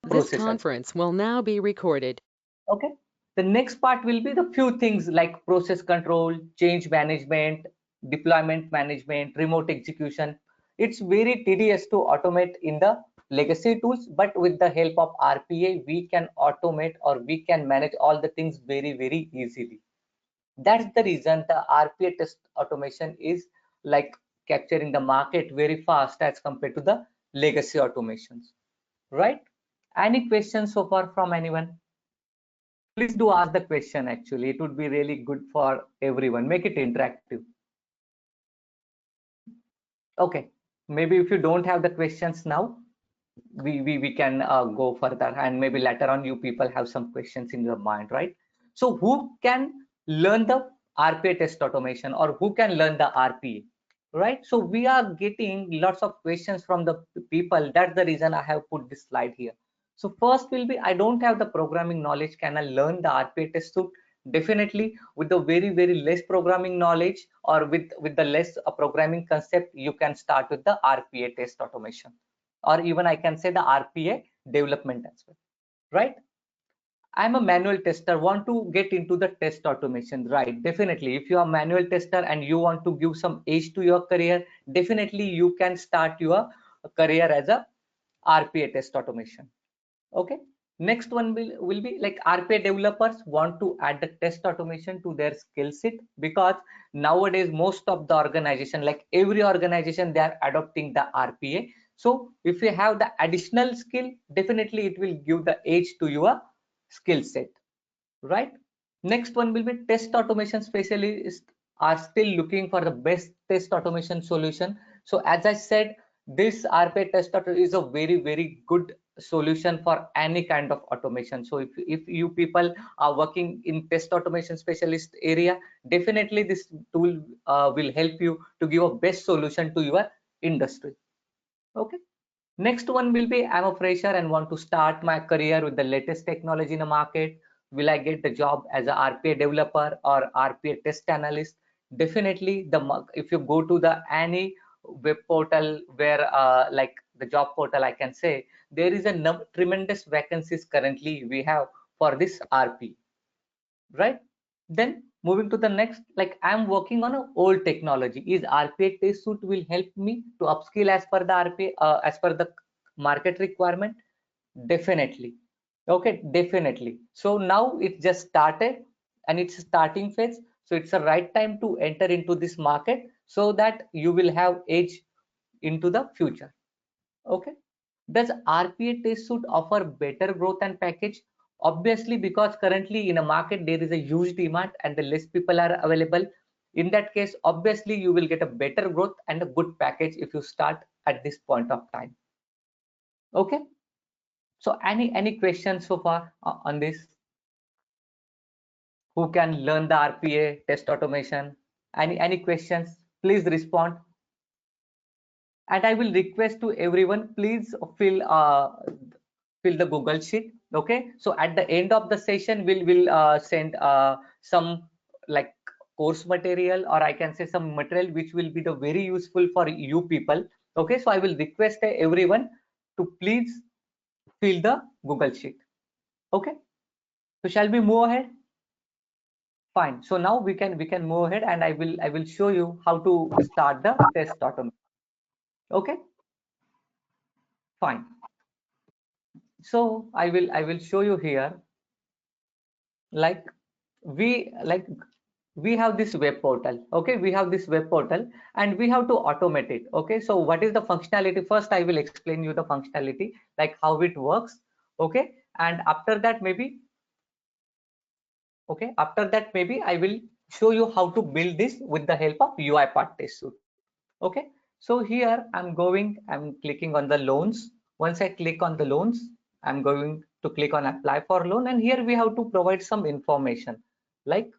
This conference will now be recorded. Okay. The next part will be the few things like process control, change management, deployment management, remote execution. It's very tedious to automate in the legacy tools, but with the help of RPA, we can automate or we can manage all the things very, very easily. That's the reason the RPA test automation is like capturing the market very fast as compared to the legacy automations, right? Any questions so far from anyone? Please do ask the question. Actually, it would be really good for everyone. Make it interactive. Okay, maybe if you don't have the questions now, we can go further, and maybe later on you people have some questions in your mind, right? So who can learn the RPA test automation, or who can learn the RPA, right? So we are getting lots of questions from the people. That's the reason I have put this slide here. So first will be, I don't have the programming knowledge, can I learn the RPA test suite? Definitely. With the very, very less programming knowledge, or with the less programming concept, you can start with the RPA test automation, or even I can say the RPA development as well, right? I'm a manual tester, want to get into the test automation, right? Definitely. If you are a manual tester and you want to give some edge to your career, definitely you can start your career as a RPA test automation. Okay. Next one will be like RPA developers want to add the test automation to their skill set, because nowadays most of the organization, like every organization, they are adopting the RPA. So if you have the additional skill, definitely it will give the edge to your skill set, right? Next one will be test automation specialists are still looking for the best test automation solution. So as I said, this RPA test automation is a very, very good solution for any kind of automation. So if you people are working in test automation specialist area, definitely this tool will help you to give a best solution to your industry. Okay. Next one will be, I'm a fresher and want to start my career with the latest technology in the market. Will I get the job as a RPA developer or RPA test analyst? Definitely, if you go to the any web portal where like the job portal, I can say there is a tremendous vacancies currently we have for this RP, right? Then moving to the next, like I'm working on an old technology. Is RPA test suite will help me to upskill as per the RPA, as per the market requirement? Definitely. Okay, definitely. So now it just started and it's starting phase. So it's the right time to enter into this market so that you will have edge into the future. Okay. Does RPA test suite offer better growth and package? Obviously, because currently in a market there is a huge demand and the less people are available. In that case, obviously you will get a better growth and a good package if you start at this point of time. Okay. So any questions so far on this? Who can learn the RPA test automation? Any questions? Please respond. And I will request to everyone, please fill the Google sheet. Okay, so at the end of the session we'll send some like course material, or I can say some material which will be the very useful for you people. Okay, so I will request everyone to please fill the Google sheet. Okay, so shall we move ahead? Fine. So now we can move ahead, and I will show you how to start the test automation. Okay, fine. So I will show you here, like we have this web portal. Okay, we have this web portal and we have to automate it. Okay, so what is the functionality? First I will explain you the functionality, like how it works. Okay, and after that maybe I will show you how to build this with the help of UiPath Test Suite. Okay, so here I'm clicking on the loans. Once I click on the loans, I'm going to click on apply for loan, and here we have to provide some information like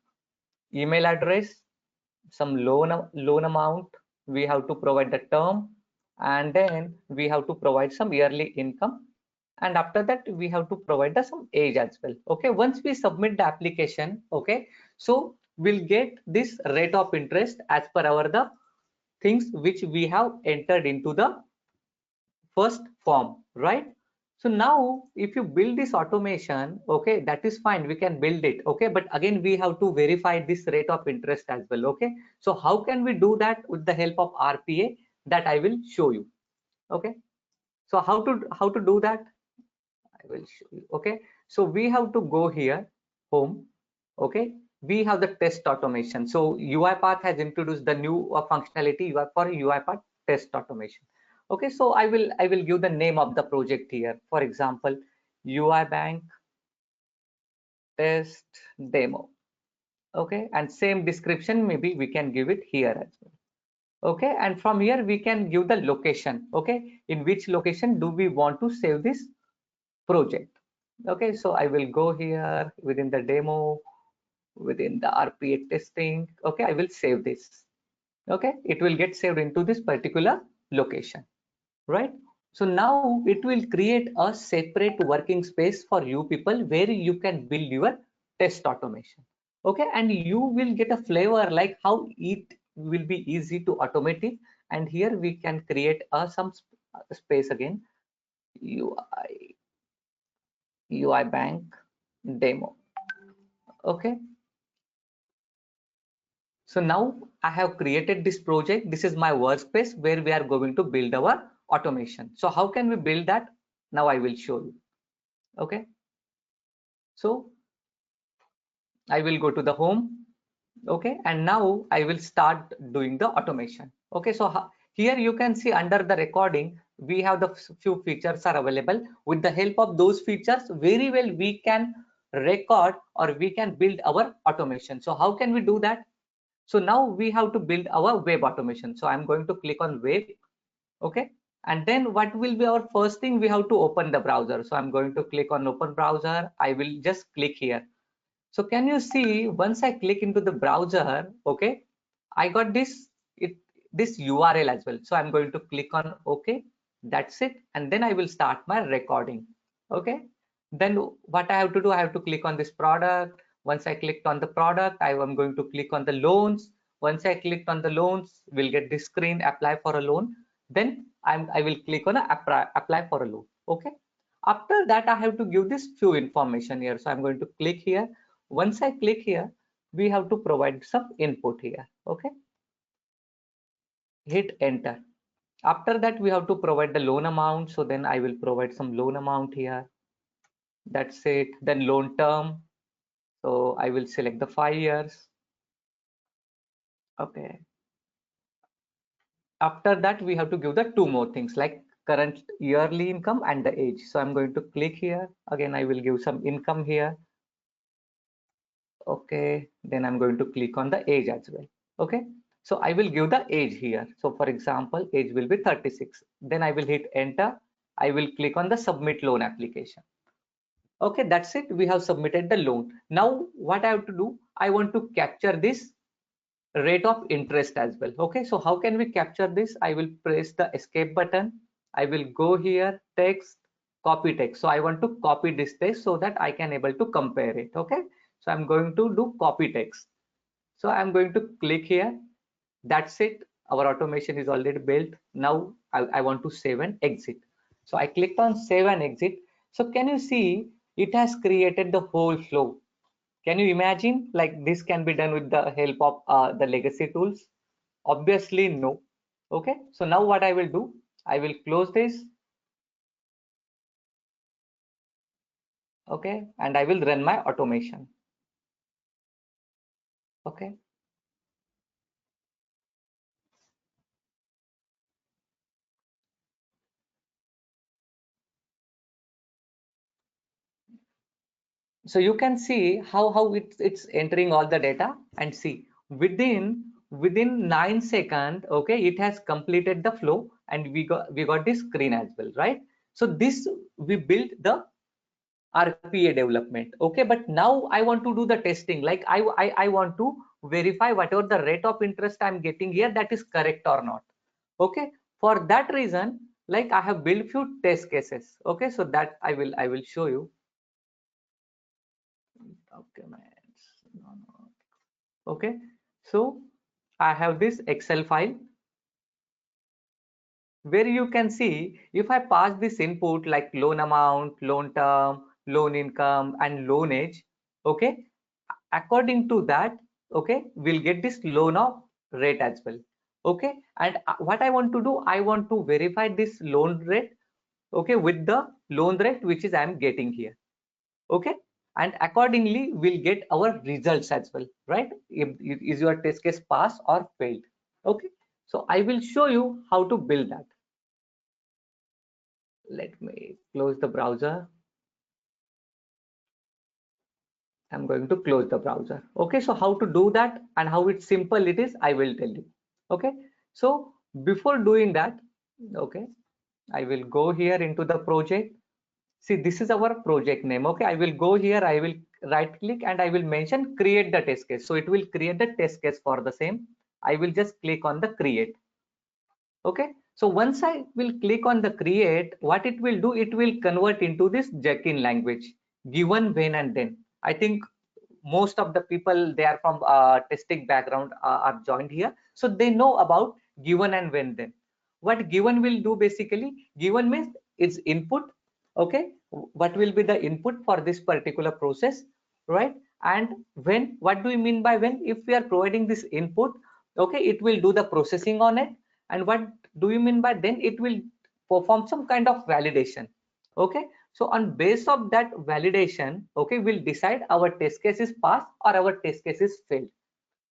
email address, some loan amount, we have to provide the term, and then we have to provide some yearly income, and after that we have to provide some age as well. Okay, once we submit the application, okay, so we'll get this rate of interest as per our the things which we have entered into the first form, right? So now if you build this automation, okay, that is fine, we can build it, okay, but again we have to verify this rate of interest as well, okay. So how can we do that with the help of RPA? That I will show you, okay. So how to do that, I will show you, okay. So we have to go here, home, okay. We have the test automation. So UiPath has introduced the new functionality for UiPath test automation. Okay, so I will give the name of the project here. For example, UI Bank test demo. Okay, and same description maybe we can give it here as well. Okay, and from here we can give the location. Okay, in which location do we want to save this project? Okay, so I will go here within the demo, within the RPA testing. Okay, I will save this. Okay, it will get saved into this particular location, right? So now it will create a separate working space for you people where you can build your test automation. Okay, and you will get a flavor like how it will be easy to automate it. And here we can create some space again, UI bank demo. Okay, so now I have created this project. This is my workspace where we are going to build our automation. So how can we build that? Now I will show you. Okay, so I will go to the home. Okay, and now I will start doing the automation. Okay, so here you can see under the recording we have the few features are available. With the help of those features, very well we can record or we can build our automation. So how can we do that? So now we have to build our web automation. So I'm going to click on web. Okay, and then what will be our first thing? We have to open the browser. So I'm going to click on open browser. I will just click here. So can you see once I click into the browser, okay, I got this URL as well. So I'm going to click on OK. That's it. And then I will start my recording. Okay. Then what I have to do, I have to click on this product. Once I clicked on the product, I am going to click on the loans. Once I clicked on the loans, we'll get this screen, apply for a loan. Then I will click on apply for a loan. Okay. After that, I have to give this few information here. So I'm going to click here. Once I click here, we have to provide some input here. Okay, hit enter. After that, we have to provide the loan amount. So then I will provide some loan amount here. That's it. Then loan term. So I will select the 5 years. Okay. After that, we have to give the two more things like current yearly income and the age. So I'm going to click here. Again, I will give some income here. Okay, then I'm going to click on the age as well. Okay, so I will give the age here. So for example, age will be 36. Then I will hit enter. I will click on the submit loan application. Okay, that's it. We have submitted the loan. Now what I have to do, I want to capture this rate of interest as well. Okay, so how can we capture this? I will press the escape button. I will go here, text, copy text. So I want to copy this text so that I can able to compare it. Okay, so I'm going to do copy text. So I'm going to click here. That's it. Our automation is already built. Now I want to save and exit. So I clicked on save and exit. So can you see it has created the whole flow? Can you imagine like this can be done with the help of the legacy tools? Obviously no. Okay, so now what I will do, I will close this. Okay, and I will run my automation. Okay, so you can see how it's entering all the data, and see within 9 seconds, okay, it has completed the flow and we got this screen as well, right? So this we built the RPA development. Okay, but now I want to do the testing. Like I want to verify whatever the rate of interest I'm getting here, that is correct or not. Okay, for that reason, like I have built few test cases. Okay, so that I will show you. Documents. No, no. Okay, so I have this Excel file. where you can see if I pass this input like loan amount, loan term, loan income, and loan age, okay, according to that, okay, we'll get this loan of rate as well. Okay, and what I want to do, I want to verify this loan rate, okay, with the loan rate which is I'm getting here. Okay, and accordingly we'll get our results as well, right? If is your test case pass or failed. Okay, so I will show you how to build that. Let me close the browser. I'm going to close the browser. Okay, so how to do that and how it's simple it is, I will tell you. Okay, so before doing that, okay, I will go here into the project. See, this is our project name. Okay, I will go here, I will right click and I will mention create the test case. So it will create the test case for the same. I will just click on the create. Okay, so once I will click on the create, what it will do, it will convert into this Jekyll language, given, when, and then. I think most of the people, they are from testing background, are joined here, so they know about given and when, then. What given will do, basically given means it's input. Okay, what will be the input for this particular process, right? And when, what do you mean by when? If we are providing this input, okay, it will do the processing on it. And what do you mean by then? It will perform some kind of validation. Okay, so on base of that validation, okay, we'll decide our test case is passed or our test case is failed,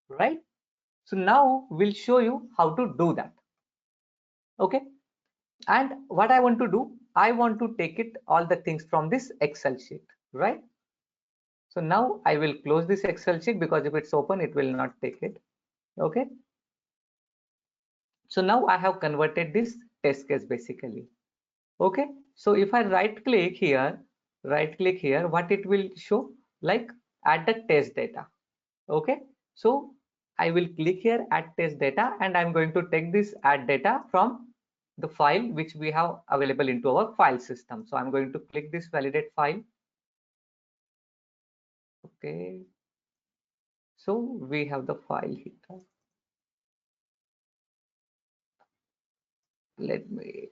right? So now we'll show you how to do that. Okay, and what I want to do, I want to take it all the things from this Excel sheet, right? So now I will close this Excel sheet because if it's open, it will not take it. Okay, so now I have converted this test case basically. Okay, so if I right click here, what it will show, like add the test data. Okay, so I will click here add test data and I'm going to take this add data from the file which we have available into our file system. So I'm going to click this validate file. Okay, so we have the file here. Let me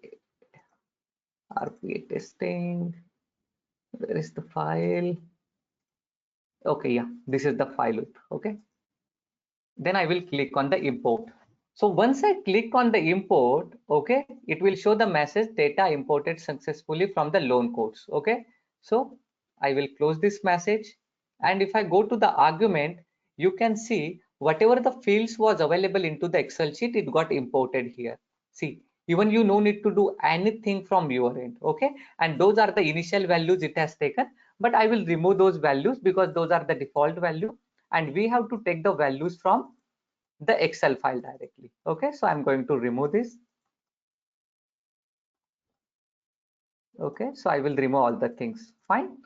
RPA testing. Where is the file? Okay, yeah, this is the file. Okay, then I will click on the import. So once I click on the import, okay, it will show the message data imported successfully from the loan codes. Okay, so I will close this message. And if I go to the argument, you can see whatever the fields was available into the Excel sheet, it got imported here. See, even you no need to do anything from your end. Okay, and those are the initial values it has taken, but I will remove those values because those are the default value. And we have to take the values from the Excel file directly. Okay, so I'm going to remove this. Okay, so I will remove all the things. Fine.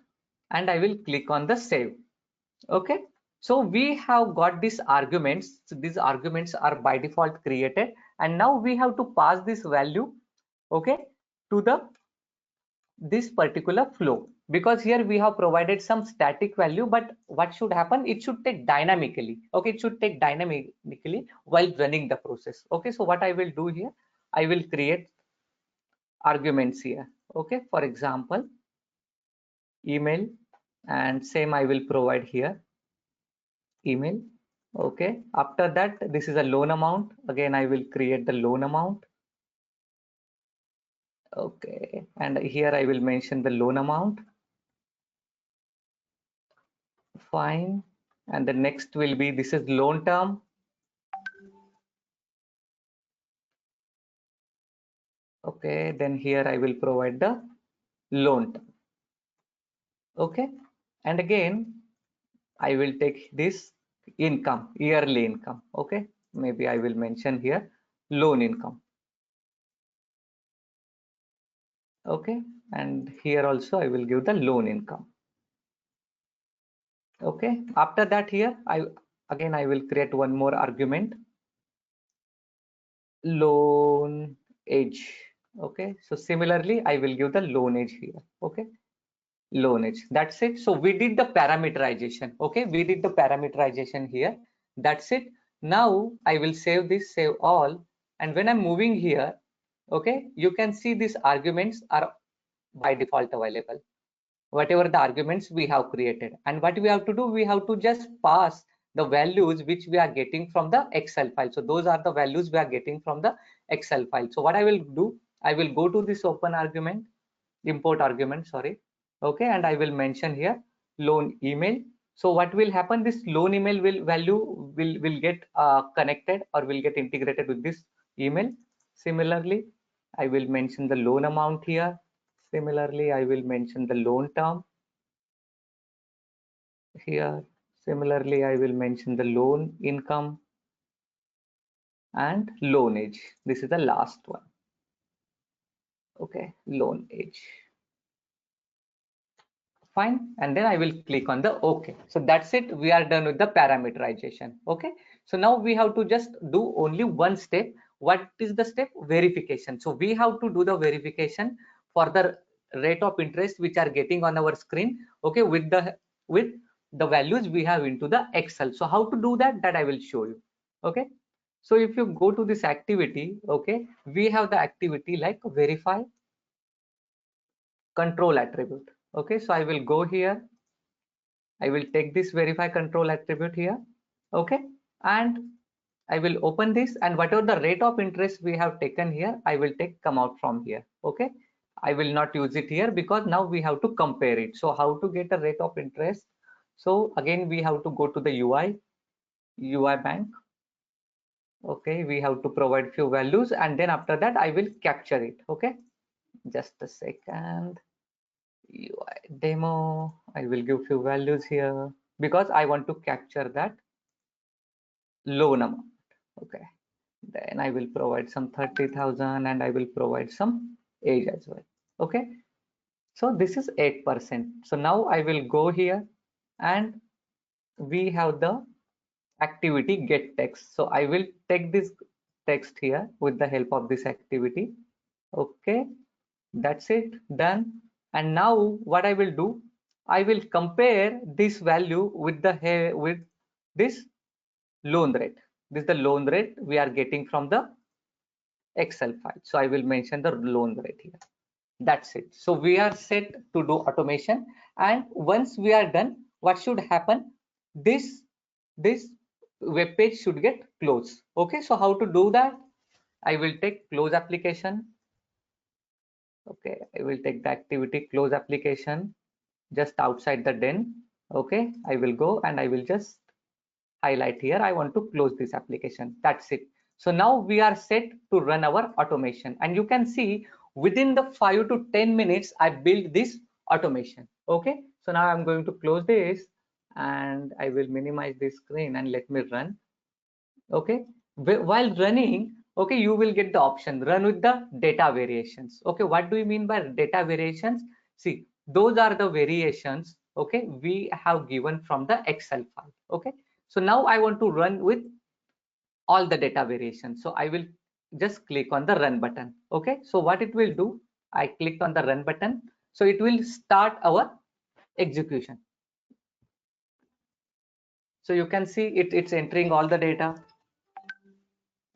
And I will click on the save. Okay, so we have got these arguments. So these arguments are by default created. And now we have to pass this value, okay, to the this particular flow, because here we have provided some static value, but what should happen, it should take dynamically. Okay, it should take dynamically while running the process. Okay, so what I will do here, I will create arguments here. Okay, for example, email, and same I will provide here email. Okay, after that, this is a loan amount. Again, I will create the loan amount. Okay, and here I will mention the loan amount. Fine. And the next will be, this is loan term. Okay, then here I will provide the loan term. Okay, and again I will take this income, yearly income. Okay, maybe I will mention here loan income. Okay, and here also I will give the loan income. Okay, after that, here I will create one more argument, loan age. Okay, so similarly I will give the loan age here. Okay, loan age, that's it. So we did the parameterization. Okay, we did the parameterization here. That's it. Now I will save this, save all, and when I'm moving here, Okay, you can see these arguments are by default available, whatever the arguments we have created. And what we have to do, we have to just pass the values which we are getting from the Excel file. So those are the values we are getting from the Excel file. So what I will do, I will go to this open argument, import argument, sorry. Okay, and I will mention here loan email. So what will happen, this loan email will value will get connected or will get integrated with this email. Similarly, I will mention the loan amount here. Similarly, I will mention the loan term here. Similarly, I will mention the loan income and loan age. This is the last one. Okay, loan age. Fine. And then I will click on the OK. So that's it. We are done with the parameterization. Okay. So now we have to just do only one step. What is the step? Verification. So we have to do the verification for the rate of interest which are getting on our screen. Okay, with the values we have into the Excel. So how to do that? That I will show you. Okay. So if you go to this activity, okay, we have the activity like verify control attribute. Okay, so I will go here. I will take this verify control attribute here. Okay, and I will open this, and whatever the rate of interest we have taken here, I will take come out from here. Okay, I will not use it here because now we have to compare it. So how to get a rate of interest? So again, we have to go to the UI bank. Okay, we have to provide few values, and then after that I will capture it. Okay, just a second. UI demo, I will give few values here because I want to capture that loan amount. Okay, then I will provide some 30,000 and I will provide some age as well. Okay, so this is 8%. So now I will go here and we have the activity get text. So I will take this text here with the help of this activity. Okay, that's it, done. And now what I will do, I will compare this value with with this loan rate. This is the loan rate we are getting from the Excel file. So I will mention the loan rate here. That's it. So we are set to do automation. And once we are done, what should happen? This web page should get closed. Okay, so how to do that? I will take close application. Okay, I will take the activity close application just outside the den. Okay, I will go and I will just highlight here. I want to close this application. That's it. So now we are set to run our automation, and you can see within the 5 to 10 minutes I built this automation. Okay, so now I'm going to close this and I will minimize this screen and let me run. Okay, while running, okay, you will get the option run with the data variations. Okay, what do you mean by data variations? See, those are the variations, okay, we have given from the Excel file. Okay, so now I want to run with all the data variations. So I will just click on the run button. Okay, so what it will do, I clicked on the run button, so it will start our execution. So you can see it's entering all the data.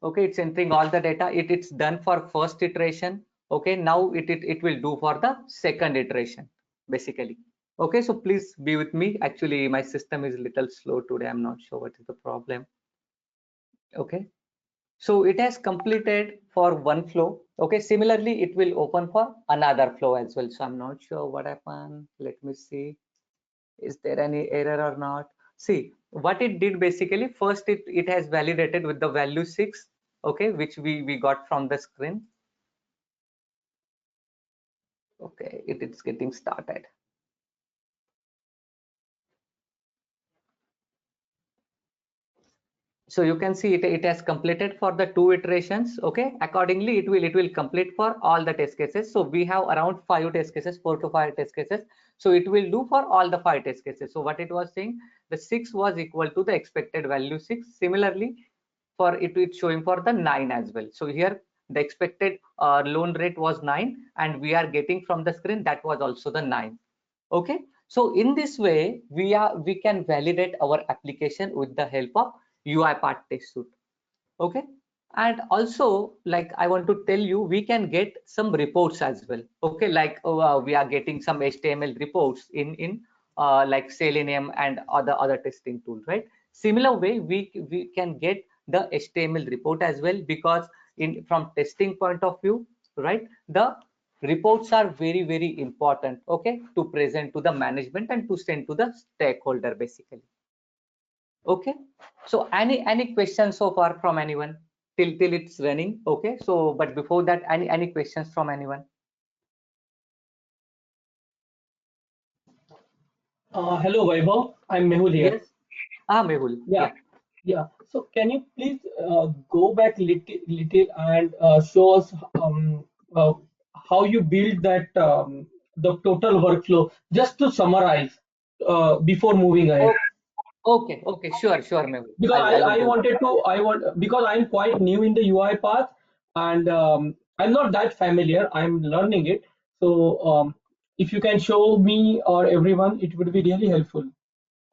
Okay, it's entering all the data. It's done for first iteration. Okay, now it will do for the second iteration basically. Okay, so please be with me. Actually my system is a little slow today. I'm not sure what is the problem. Okay, so it has completed for one flow. Okay, similarly it will open for another flow as well. So I'm not sure what happened. Let me see, is there any error or not? See what it did basically, first it has validated with the value 6, okay, which we got from the screen. Okay, it is getting started. So you can see it has completed for the 2 iterations. Okay, accordingly it will complete for all the test cases. So we have around 5 test cases, 4 to 5 test cases. So it will do for all the 5 test cases. So what it was saying, the 6 was equal to the expected value 6. Similarly for it's showing for the 9 as well. So here the expected loan rate was 9 and we are getting from the screen that was also the 9. Okay, so in this way we can validate our application with the help of UiPath Test Suite. Okay, And also, like, I want to tell you, we can get some reports as well. Okay, like we are getting some HTML reports in like Selenium and other testing tool, right? Similar way, we can get the HTML report as well, because in from testing point of view, right, the reports are very important, okay, to present to the management and to send to the stakeholder basically. Okay, so any questions so far from anyone till it's running? Okay, so but before that, any questions from anyone? Hello, Vaibhav. I'm Mehul here. Yes. Mehul, Yeah, yeah. yeah. So can you please go back little and show us uh, how you build that the total workflow, just to summarize before moving ahead? Oh, okay, sure, Mehul, Because I will I do that. wanted to I want because I'm quite new in the UI path, and I'm not that familiar. I'm learning it. So if you can show me or everyone, it would be really helpful.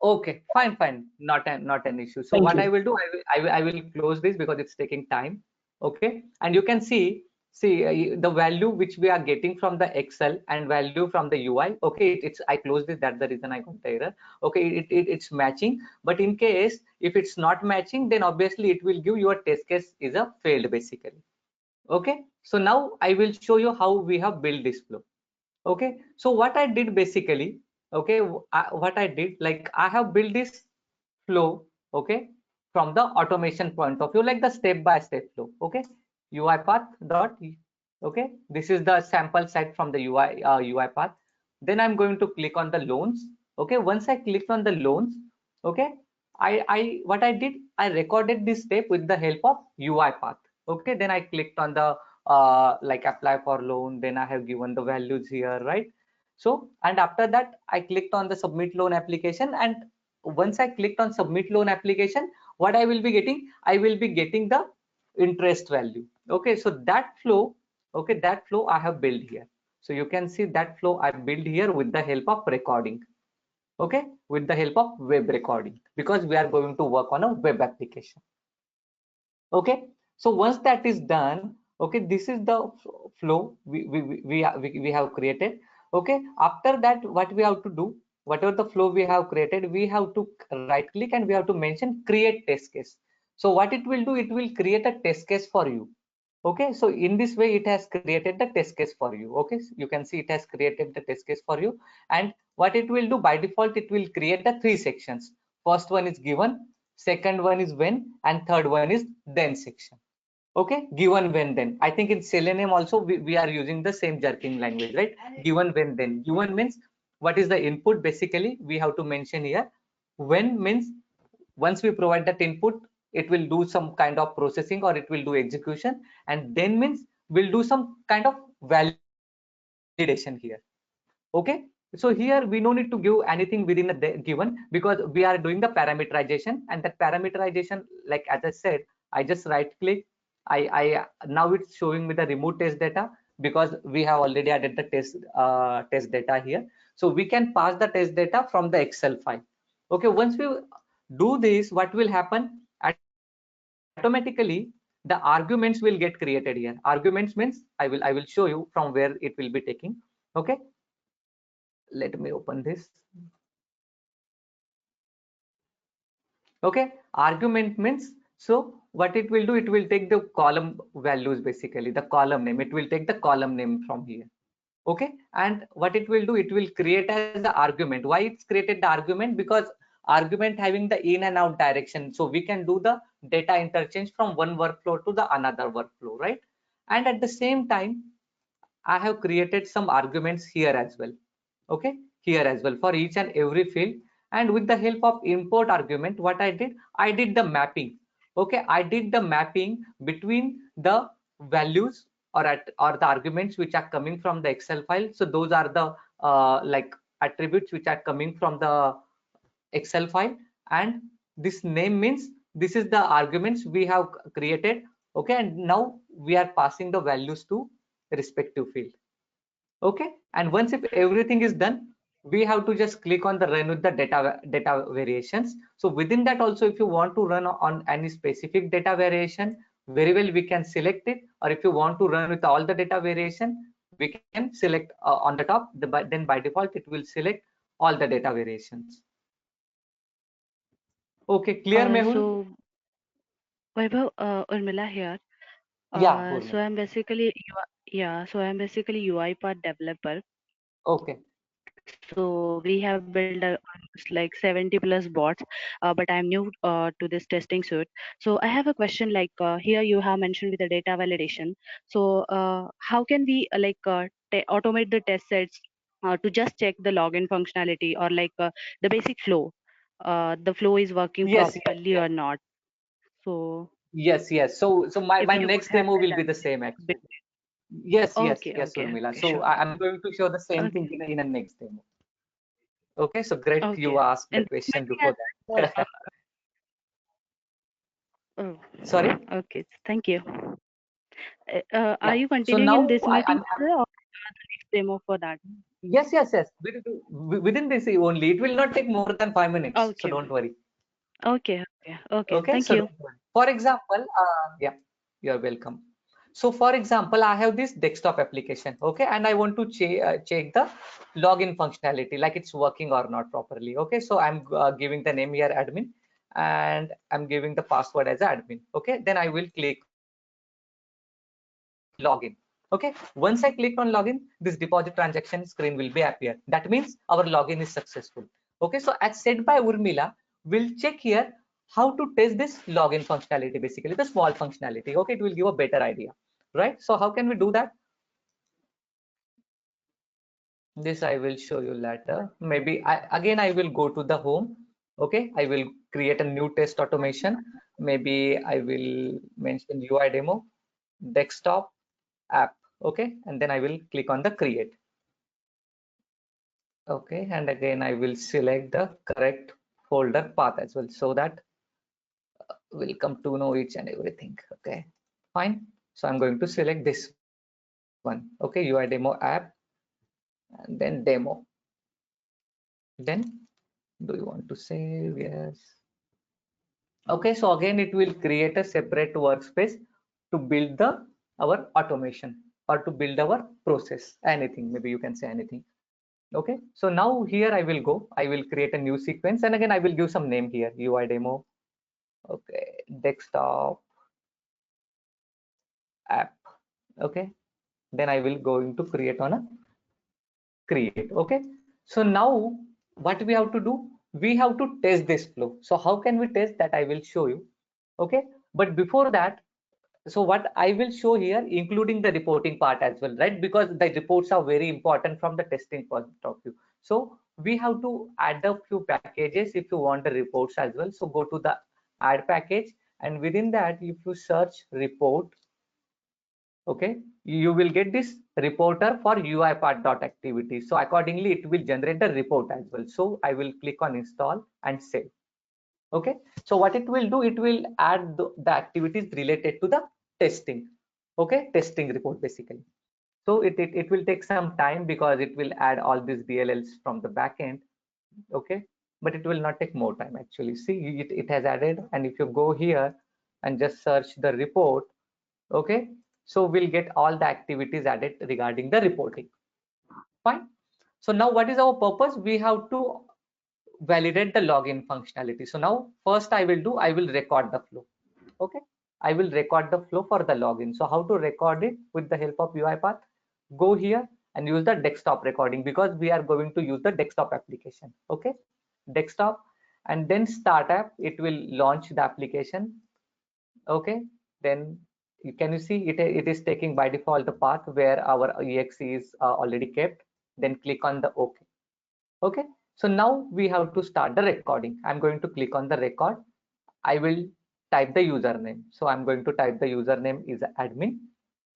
Okay, fine, not an issue. So Thank what I you. will do, I will close this because it's taking time. Okay, and you can see the value which we are getting from the Excel and value from the UI. Okay, it's I closed this. That's the reason I got the error. Okay, it's matching. But in case if it's not matching, then obviously it will give your test case is a failed basically. Okay, so now I will show you how we have built this flow. Okay, so what I did basically, okay, what I did, like, I have built this flow, okay, from the automation point of view, like the step by step flow. Okay, UiPath dot, okay, this is the sample set from the UiPath. Then I'm going to click on the loans. Okay, once I click on the loans, okay, I what I did, I recorded this step with the help of UiPath. Okay, then I clicked on the like apply for loan, then I have given the values here, right? So, and after that I clicked on the submit loan application, and once I clicked on submit loan application, what I will be getting, I will be getting the interest value. Okay, so that flow, okay, that flow I have built here. So you can see that flow I built here with the help of recording. Okay, with the help of web recording, because we are going to work on a web application. Okay, so once that is done, okay, this is the flow we have created. Okay, after that, what we have to do, whatever the flow we have created, we have to right click and we have to mention create test case. So what it will do, it will create a test case for you. Okay, so in this way it has created the test case for you. Okay, so you can see it has created the test case for you. And what it will do, by default it will create the three sections. First one is given, second one is when, and third one is then section. Okay, given, when, then. I think in Selenium also we are using the same jerking language, right? Given, when, then. Given means what is the input, basically we have to mention here. When means once we provide that input, it will do some kind of processing or it will do execution. And then means we'll do some kind of validation here. Okay, so here we no need to give anything within a given, because we are doing the parameterization, and that parameterization, like as I said, I just right click. I now it's showing me the remote test data, because we have already added the test data here. So we can pass the test data from the Excel file. Okay, once we do this, what will happen, automatically the arguments will get created here. Arguments means I will show you from where it will be taking. Okay, let me open this. Okay, argument means, so what it will do, it will take the column values, basically the column name, it will take the column name from here. Okay, and what it will do, it will create as the argument. Why it's created the argument? Because argument having the in and out direction, so we can do the data interchange from one workflow to the another workflow, right? And at the same time, I have created some arguments here as well. Okay, here as well for each and every field. And with the help of import argument, what I did the mapping. Okay, I did the mapping between the values, or the arguments which are coming from the Excel file. So those are the like attributes which are coming from the Excel file. And this name means this is the arguments we have created. Okay, and now we are passing the values to respective field. Okay, and once if everything is done, we have to just click on the run with the data variations. So within that also, if you want to run on any specific data variation, very well we can select it, or if you want to run with all the data variation, we can select on the top, then by default it will select all the data variations. Okay, clear, Mehul? So Vaibhav, Urmila here. Yeah, So Urmil. I'm basically so I'm basically UiPath developer. Okay. So we have built almost like 70 plus bots, but I'm new to this testing suite. So I have a question like here you have mentioned with the data validation. So how can we automate the test sets to just check the login functionality or like the basic flow? The flow is working Yes, yes, properly yes. or not. So Yes. So if my you could next help demo with will be that. the same bit- actually. Yes, Okay, Urmila. okay, So sure. I'm going to show the same thing Okay, in a next demo. Okay, so great you okay. asked the And question maybe as before well, that. oh, Sorry? okay, thank you. Are Yeah. you So continuing in now this meeting I'm further or the next demo for that? yes. Within this only, it will not take more than 5 minutes. So Okay, don't worry. okay. Okay, Thank so you. don't worry. For example, yeah, you're welcome. So for example, I have this desktop application, okay, and I want to check the login functionality, like it's working or not properly. Okay, so I'm giving the name here admin, and I'm giving the password as admin. Okay, then I will click login. Okay, once I click on login, this deposit transaction screen will be appear. That means our login is successful. Okay, so as said by Urmila, we'll check here how to test this login functionality, basically the small functionality. Okay, it will give a better idea, right? So how can we do that? This I will show you later. Maybe I will go to the home. Okay, I will create a new test automation. Maybe I will mention UI demo, desktop, app. Okay, and then I will click on the create. Okay, and again I will select the correct folder path as well, so that we'll come to know each and everything. Okay, fine. So I'm going to select this one. Okay, UI demo app, and then demo. Then do you want to save? Yes. Okay, so again it will create a separate workspace to build the our automation, or to build our process, anything, maybe you can say anything. Okay, so now here I will create a new sequence, and again I will give some name here, UI demo. Okay, desktop app. Okay, then I will going to create on a create. Okay, so now what we have to do, we have to test this flow. So how can we test that, I will show you. Okay, but before that, so what I will show here, including the reporting part as well, right? Because the reports are very important from the testing point of view. So we have to add a few packages if you want the reports as well. So go to the add package, and within that, if you search report, okay, you will get this reporter for UiPath.activity. So accordingly, it will generate the report as well. So I will click on install and save. Okay, so what it will do, it will add the activities related to the testing. Okay, testing report basically. So it will take some time, because it will add all these DLLs from the backend. Okay, but it will not take more time actually. See, it has added, and if you go here and just search the report, okay, so we'll get all the activities added regarding the reporting. Fine. So now what is our purpose? We have to validate the login functionality. So now first I will record the flow. Okay, I will record the flow for the login. So how to record it? With the help of UiPath, go here and use the desktop recording, because we are going to use the desktop application. Okay, desktop, and then start app, it will launch the application. Okay, then can you see it is taking by default the path where our exe is already kept. Then click on the OK. Okay, so now we have to start the recording. I'm going to click on the record. I will type the username. So I'm going to type the username is admin.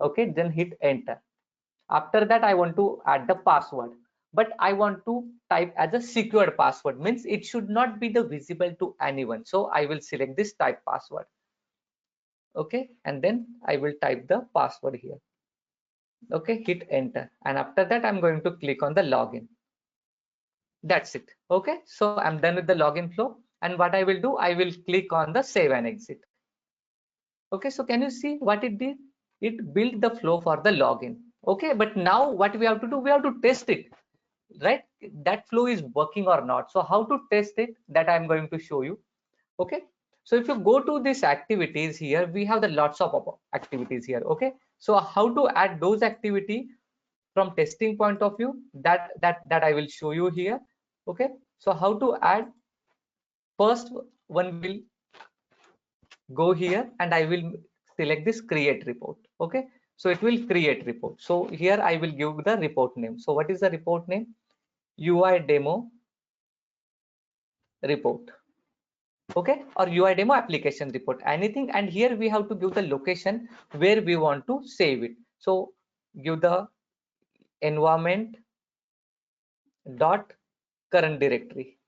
Okay, then hit enter. After that, I want to add the password, but I want to type as a secured password, means it should not be the visible to anyone. So I will select this type password. Okay, and then I will type the password here. Okay, hit enter, and after that I'm going to click on the login. That's it. Okay, so I'm done with the login flow, and what I will do, I will click on the save and exit. Okay, so can you see what it did? It built the flow for the login. Okay, but now what we have to do, we have to test it, right? That flow is working or not. So how to test it, that I'm going to show you. Okay, so if you go to these activities here, we have the lots of activities here. Okay, so how to add those activity from testing point of view, that I will show you here. Okay, so how to add, first one will go here and I will select this create report. Okay, so it will create report. So here I will give the report name. So what is the report name? UI demo report. Okay, or UI demo application report, anything. And here we have to give the location where we want to save it. So give the environment dot current directory.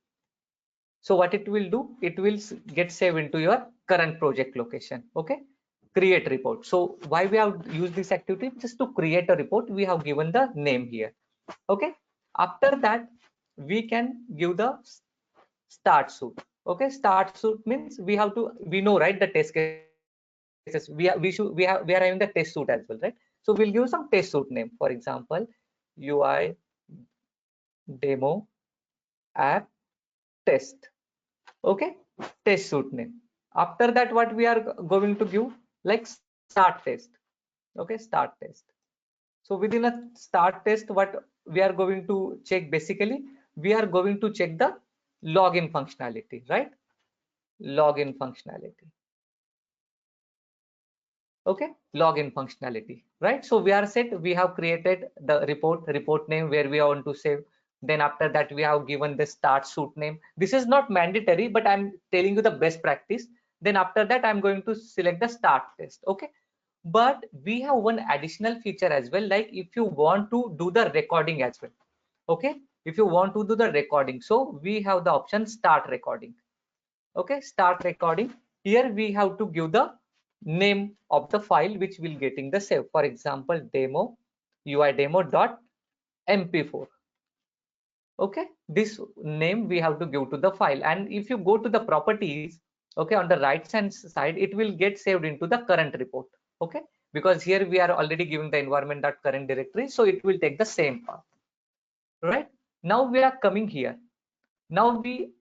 So what it will do, it will get saved into your current project location. Okay, create report. So why we have used this activity? Just to create a report, we have given the name here. Okay, after that we can give the start suit. Okay, start suit means we have to, we know, right, the test cases, we are having the test suit as well, right? So we'll give some test suit name, for example, UI demo app test. Okay, test suite name. After that, what we are going to give, like start test. Okay, start test. So within a start test, what we are going to check, basically we are going to check the login functionality, right? Login functionality. Okay, login functionality, right? So we are set, we have created the report name where we want to save. Then after that we have given the start suit name. This is not mandatory, but I'm telling you the best practice. Then after that I'm going to select the start test. Okay, but we have one additional feature as well, like if you want to do the recording as well. Okay, if you want to do the recording, so we have the option start recording. Okay, start recording. Here we have to give the name of the file which will getting the save. For example, demo UI demo dot mp4. Okay, this name we have to give to the file. And if you go to the properties, okay, on the right hand side, it will get saved into the current report. Okay, because here we are already giving the environment dot current directory, so it will take the same path. Right, now we are coming here. Now we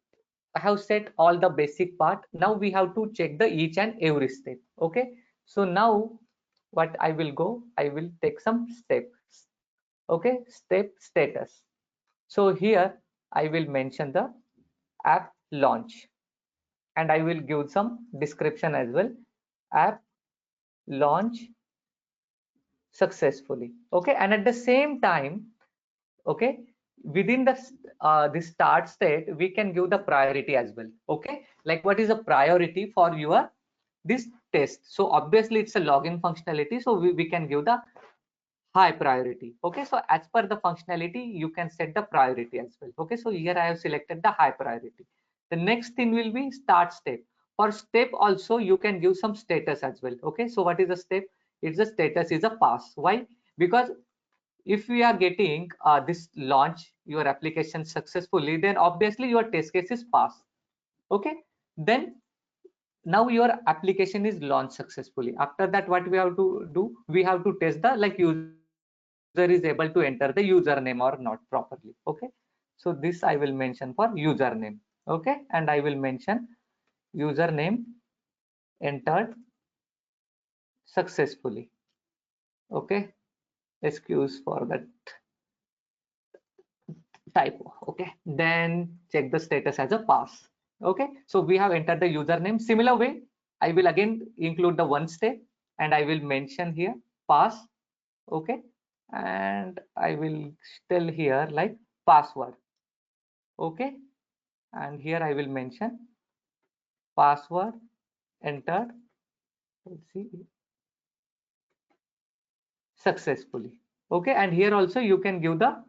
have set all the basic part. Now we have to check the each and every step. Okay, so now what I will go, I will take some steps. Okay, step status. So here I will mention the app launch, and I will give some description as well. App launch successfully. Okay, and at the same time, okay, within the this start state, we can give the priority as well. Okay, like what is the priority for your this test? So obviously it's a login functionality, so we can give the high priority. Okay, so as per the functionality you can set the priority as well. Okay, so here I have selected the high priority. The next thing will be start step. For step also you can give some status as well. Okay, so what is the step? It's the status is a pass. Why? Because if we are getting this launch your application successfully, then obviously your test case is passed. Okay, then now your application is launched successfully. After that what we have to do, we have to test the, like, user is able to enter the username or not properly. Okay, so this I will mention for username. Okay, and I will mention username entered successfully. Okay, excuse for that typo. Okay, then check the status as a pass. Okay, so we have entered the username. Similar way, I will again include the one step and I will mention here pass. Okay, and I will tell here like password. Okay, and here I will mention password entered, let's see, successfully. Okay, and here also you can give the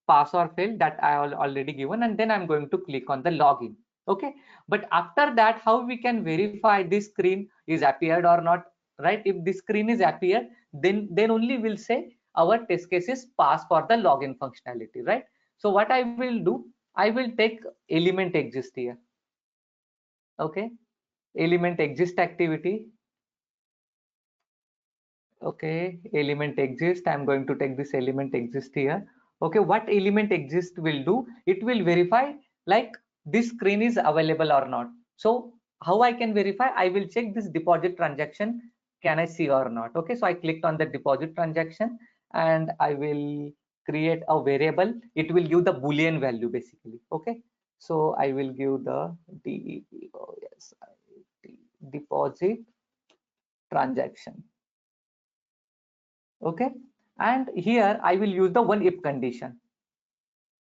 pass or fail that I already given, and then I'm going to click on the login. Okay, but after that how we can verify this screen is appeared or not, right? If this screen is appeared, then only we'll say our test case is pass for the login functionality, right? So what I will do, I will take element exist here. Okay, element exist activity. Okay, element exist. I'm going to take this element exist here. Okay, what element exist will do? It will verify like this screen is available or not. So how I can verify? I will check this deposit transaction. Can I see or not? Okay, so I clicked on the deposit transaction and I will create a variable. It will give the Boolean value basically. Okay, so I will give the deposit transaction. Okay, and here I will use the one if condition.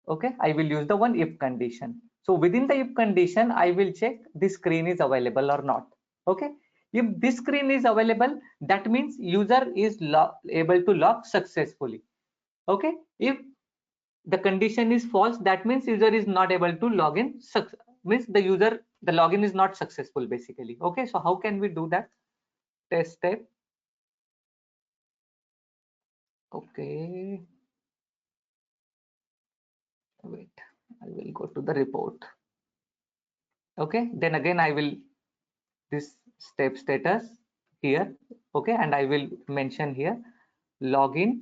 Okay, I will use the one if condition. So within the if condition, I will check this screen is available or not. Okay, if this screen is available, that means user is able to log successfully. Okay, if the condition is false, that means user is not able to log in, means the login is not successful basically. Okay, so how can we do that? Test step. Okay, wait, I will go to the report. Okay, then again I will this step status here. Okay, and I will mention here login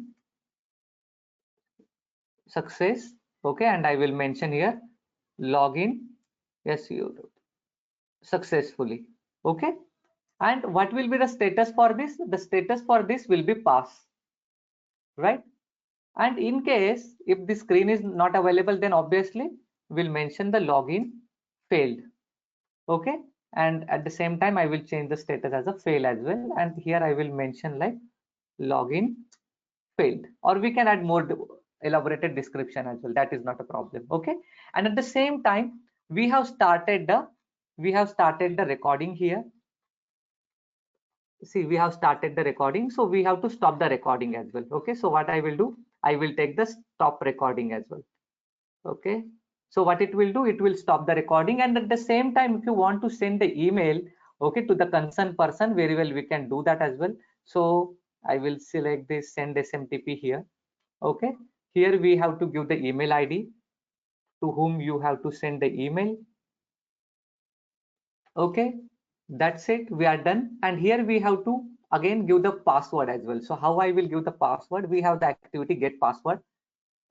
success. Okay, and I will mention here login, yes, you successfully. Okay, and what will be the status for this? The status for this will be pass, right? And in case if the screen is not available, then obviously we'll mention the login failed. Okay, and at the same time I will change the status as a fail as well, and here I will mention like login failed, or we can add more elaborated description as well. That is not a problem. Okay, and at the same time we have started the recording here. See, we have started the recording, so we have to stop the recording as well. Okay, so what I will do, I will take the stop recording as well. Okay, so what it will do, it will stop the recording, and at the same time if you want to send the email, okay, to the concerned person, very well we can do that as well. So I will select this send SMTP here. Okay, here we have to give the email ID to whom you have to send the email. Okay, that's it, we are done. And here we have to again give the password as well. So how I will give the password? We have the activity get password.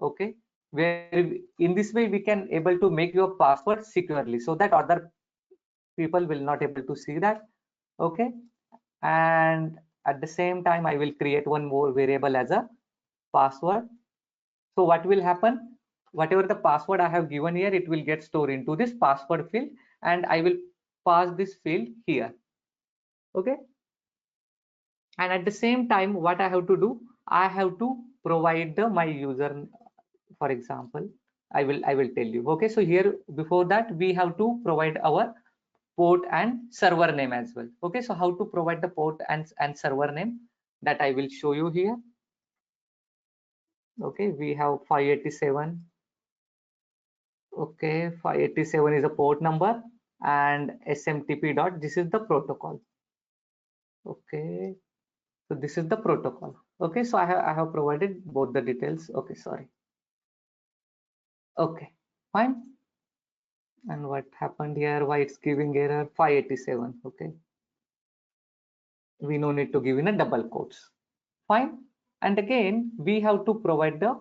Okay, where in this way we can able to make your password securely so that other people will not able to see that. Okay, and at the same time I will create one more variable as a password. So what will happen, whatever the password I have given here, it will get stored into this password field, and I will pass this field here. Okay, and at the same time what I have to do, I have to provide my user. For example, I will tell you. Okay, so here before that we have to provide our port and server name as well. Okay, so how to provide the port and server name, that I will show you here. Okay, we have 587. Okay, 587 is a port number, and SMTP dot, this is the protocol. Okay, so this is the protocol. Okay, so I have provided both the details. Okay, sorry. Okay, fine. And what happened here, why it's giving error 587? Okay, we no need to give in a double quotes. Fine, and again we have to provide the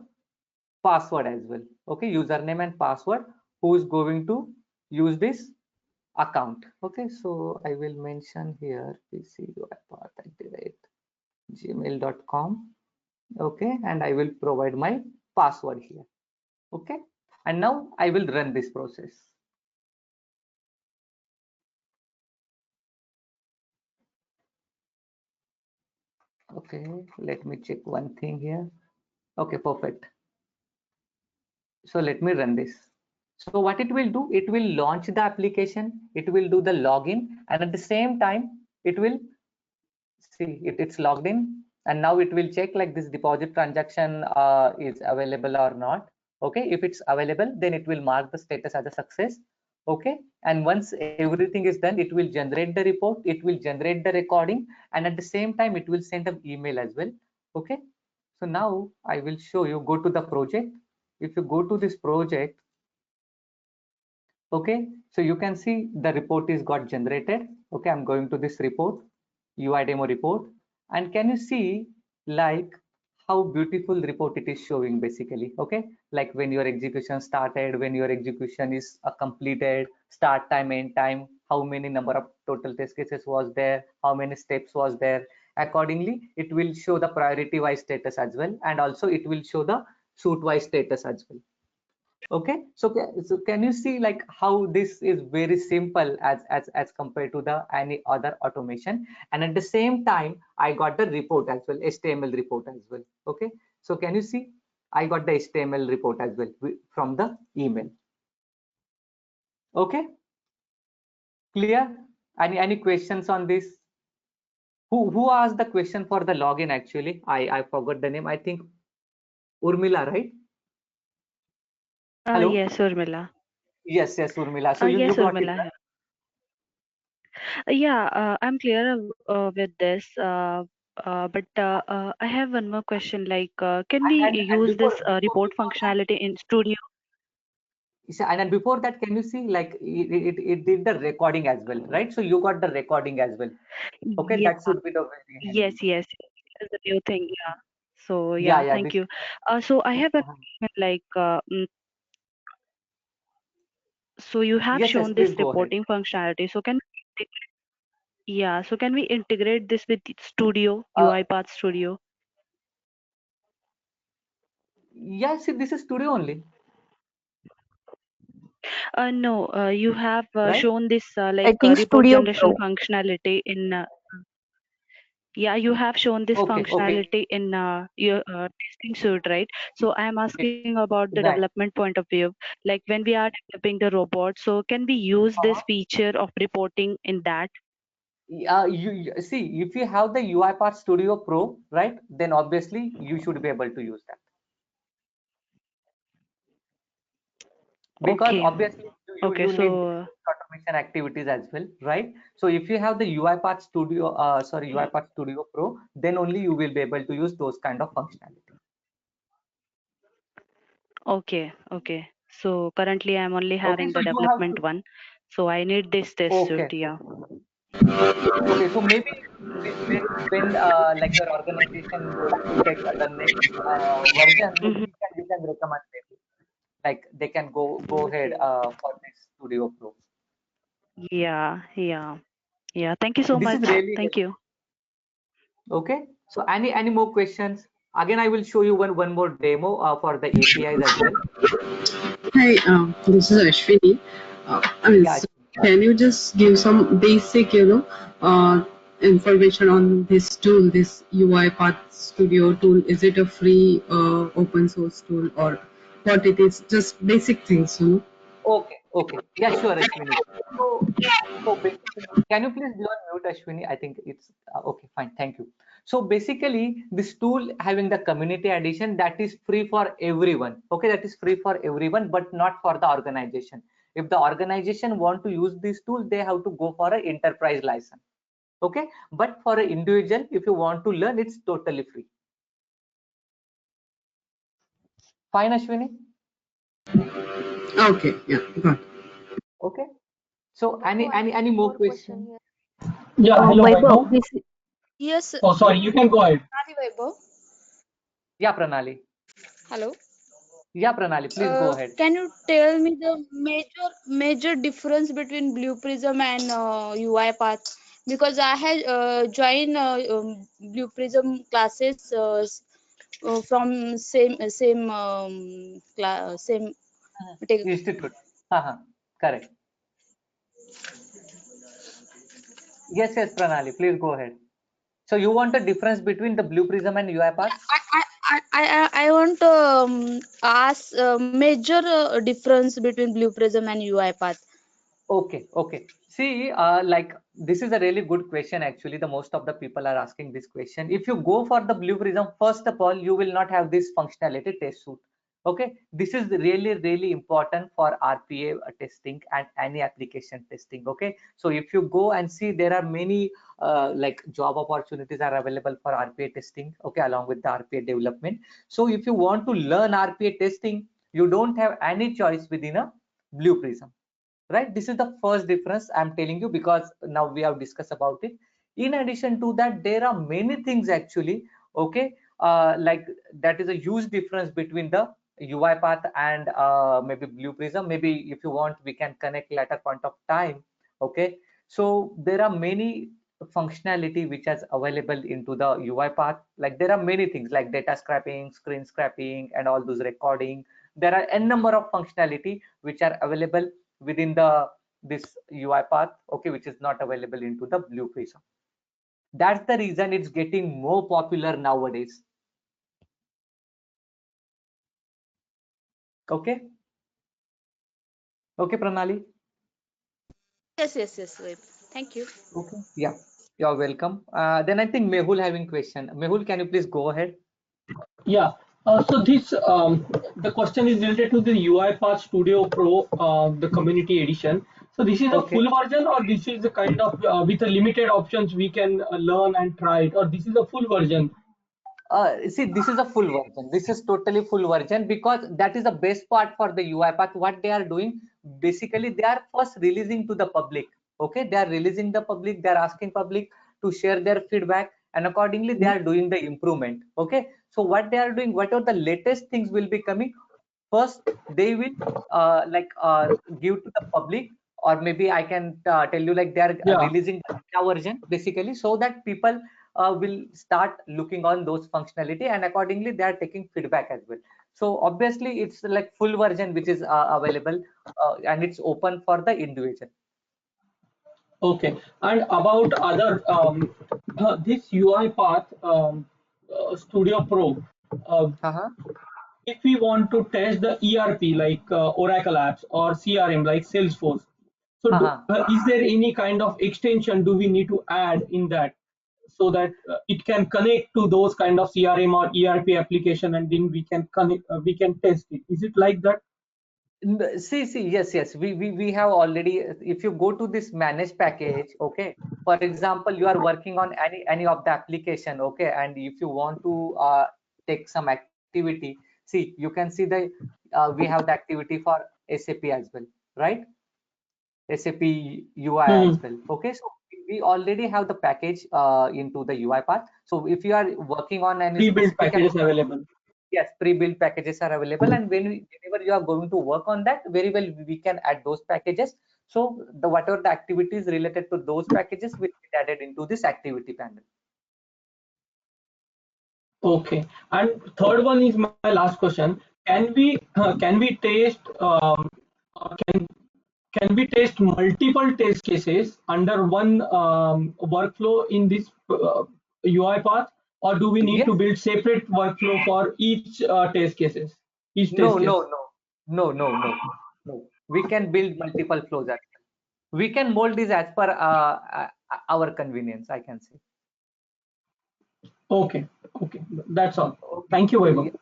password as well. Okay, username and password, who is going to use this account. Okay, so I will mention here pcuipath@gmail.com. Okay, and I will provide my password here. Okay, and now I will run this process. Okay, let me check one thing here. Okay, perfect. So let me run this. So what it will do, it will launch the application, it will do the login, and at the same time it will see it's logged in, and now it will check like this deposit transaction is available or not. Okay, if it's available, then it will mark the status as a success. Okay, and once everything is done, it will generate the report, it will generate the recording, and at the same time it will send an email as well. Okay, so now I will show you. Go to the project. If you go to this project, okay, so you can see the report is got generated. Okay, I'm going to this report, UI demo report, And can you see like how beautiful report it is showing basically? Okay, like when your execution started, when your execution is completed, start time, end time, how many number of total test cases was there, how many steps was there. Accordingly, it will show the priority wise status as well, and also it will show the suit wise status as well. Okay, so can you see like how this is very simple as compared to the any other automation? And at the same time I got the report as well, HTML report as well. Okay, so can you see I got the HTML report as well from the email. Okay, clear? Any questions on this? Who asked the question for the login? Actually, I forgot the name. I think Urmila, right? Hello. Yes, Urmila. Yes, Urmila. So you Yes, got it, Urmila. right? Yeah, I'm clear with this. But I have one more question. Like, can we And use this report before that, functionality in Studio? and then before that, can you see like it did the recording as well, right? So you got the recording as well. Okay, Yeah, that should be the very handy. yes. It's a new thing. Yeah. So Yeah, yeah, yeah. thank This. you. So I have a Uh-huh. question like, so you have Yes, shown please this go ahead. reporting functionality. So so can we integrate this with Studio, Uh, UiPath Studio? yeah, see, this is studio only, No, you have right? shown this I like think report Studio generation Pro. functionality in yeah, you have shown this Okay, functionality in your testing suite, right? So I am asking about the right. development point of view. Like when we are developing the robot, so can we use this Uh-huh. feature of reporting in that? See, if you have the UiPath Studio Pro, right, then obviously you should be able to use that, because Okay, obviously okay. you need So automation activities as well, right? So if you have the UiPath Studio Pro, then only you will be able to use those kind of functionality. okay. So currently I'm only Okay, having so the you have development to. one. So I need this test suite. Okay, Yeah. okay. So maybe when like your organization going to take the next version, maybe Hmm. we can recommend maybe like they can go ahead Okay. for this Studio Pro. Yeah. Thank you so This is much. really Thank helpful. you. Okay. So any more questions? Again, I will show you one more demo for the APIs as well. Hi, this is Ashwini. Yeah. Can you just give some basic, information on this tool, this UiPath Studio tool? Is it a free open source tool or what it is? Just basic things, Okay. Yeah, sure, Ashwini. So basically, can you please be on mute, Ashwini? I think it's okay, fine. Thank you. So basically, this tool having the community edition, that is free for everyone. Okay, that is free for everyone, but not for the organization. If the organization want to use this tool, they have to go for an enterprise license. Okay, but for an individual, if you want to learn, it's totally free. Fine, Ashwini. Okay, yeah, got it. Okay. So Vaibhav, I have any one more more question question? here. Yeah, hello, Vaibhav, Vaibhav. this yes, Oh, sorry, you can go ahead. Pranali Vaibhav. Yeah, Pranali. Hello. Yeah, Pranali, please go ahead. Can you tell me the major difference between Blue Prism and UiPath? Because I had joined Blue Prism classes from same Institute. Correct. Yes, Pranali, please go ahead. So you want a difference between the Blue Prism and UiPath? I want to ask major difference between Blue Prism and UiPath. Okay. See, like this is a really good question. Actually, the most of the people are asking this question. If you go for the Blue Prism, first of all, you will not have this functionality test suite. Okay, this is really important for RPA testing and any application testing. Okay, so if you go and see, there are many like job opportunities are available for RPA testing. Okay, along with the RPA development. So if you want to learn RPA testing, you don't have any choice within a Blue Prism, right? This is the first difference I'm telling you, because now we have discussed about it. In addition to that, there are many things actually, okay, like that is a huge difference between the UiPath and maybe Blue Prism. Maybe if you want, we can connect later point of time. Okay, so there are many functionality which is available into the UiPath. Like there are many things like data scraping, screen scraping, and all those recording. There are n number of functionality which are available within the this UiPath, okay, which is not available into the Blue Prism. That's the reason it's getting more popular nowadays. Okay. Okay, Pranali. Yes. Wait. Thank you. Okay. Yeah. You're welcome. Then I think Mehul having question. Mehul, can you please go ahead? Yeah. So this the question is related to the UiPath Studio Pro, the Community Edition. So this is a Okay. full version, or this is a kind of with a limited options we can learn and try it, or this is a full version? See, this is a full version. This is totally full version because that is the best part for the UiPath. What they are doing, basically, they are first releasing to the public. Okay, they are releasing the public. They are asking public to share their feedback, and accordingly, they are doing the improvement. Okay, so what they are doing, whatever the latest things will be coming, first they will give to the public, or maybe I can tell you like they are Yeah. releasing the beta version basically, so that people will start looking on those functionality, and accordingly they are taking feedback as well. So obviously it's like full version which is available, and it's open for the individual. Okay. And about other this UiPath Studio Pro. Uh-huh. If we want to test the ERP like Oracle apps or CRM like Salesforce, so Uh-huh. is there any kind of extension do we need to add in that so that it can connect to those kind of CRM or ERP application, and then we can connect, we can test it? Is it like that? See, yes. We have already. If you go to this managed package, okay. For example, you are working on any of the application, okay, and if you want to take some activity, see, you can see the we have the activity for SAP as well, right? SAP UI as Hmm. well. Okay, so we already have the package into the UiPath. So if you are working on any Pre-built specific, packages available. yes, pre-built packages are available, and whenever you are going to work on that, very well we can add those packages. So the whatever the activities related to those packages will get added into this activity panel. Okay. And third one is my last question. Can we test can we test multiple test cases under one workflow in this UiPath, or do we need Yes. to build separate workflow for each test cases, each No, test no, case? no, no. We can build multiple flows as well. We can mold this as per our convenience, I can say. Okay, okay, that's all. Okay. Thank you, Vaibhav. Yeah,